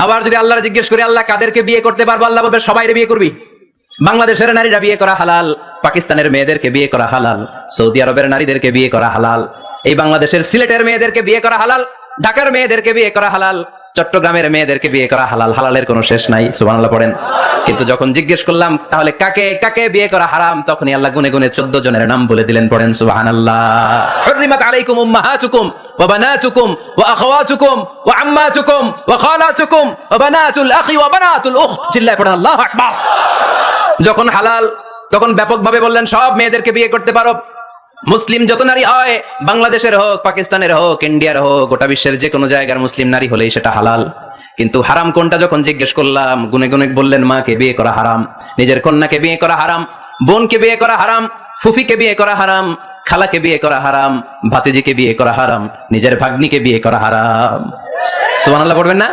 আবার যদি আল্লাহর জিজ্ঞেস করি আল্লাহ কাদেরকে বিয়ে করতে পারবো, আল্লাহ বলবে সবাইরে বিয়ে করবি। বাংলাদেশের নারীরা বিয়ে করা হালাল, পাকিস্তানের মেয়েদেরকে বিয়ে করা হালাল, সৌদি আরবের নারীদেরকে বিয়ে করা হালাল, এই বাংলাদেশের সিলেটের মেয়েদেরকে বিয়ে করা হালাল, ঢাকার মেয়েদেরকে বিয়ে করা হালাল, চট্টগ্রামের মেয়েদেরকে বিয়ে করা হালাল। হালালের কোনো শেষ নাই, সুবহানাল্লাহ পড়েন। কিন্তু যখন জিজ্ঞেস করলাম তাহলে কাকে কাকে বিয়ে করা হারাম, তখনই আল্লাহ গুনে গুনে 14 জনের নাম বলে দিলেন, পড়েন সুবহানাল্লাহ। হুররিমাত আলাইকুম উম্মাহাতুকুম ওয়া বানাতুকুম ওয়া আখাওয়াতুকুম ওয়া আম্মাতুকুম ওয়া খালাতুকুম ওয়া বানাতুল আখি ওয়া বানাতুল উখত। চিল্লায় পড়েন আল্লাহু আকবার। যখন হালাল তখন ব্যাপকভাবে বললেন সব মেয়েদেরকে বিয়ে করতে পারো। মুসলিম যত নারী হয়, বাংলাদেশের হোক, পাকিস্তানের হোক, ইন্ডিয়ার হোক, গোটা বিশ্বের যে কোনো জায়গার মুসলিম নারী হলেই সেটা হালাল। কিন্তু হারাম কোনটা যখন জিজ্ঞেস করলাম, গুনে গুনে বললেন মাকে বিয়ে করা হারাম, নিজের কন্যাকে বিয়ে করা হারাম, বোনকে বিয়ে করা হারাম, ফুফিকে বিয়ে করা হারাম, খালাকে বিয়ে করা হারাম, ভাতিজিকে বিয়ে করা হারাম, নিজের ভাগ্নিকে বিয়ে করা হারাম। সুবহানাল্লাহ পড়বেন না?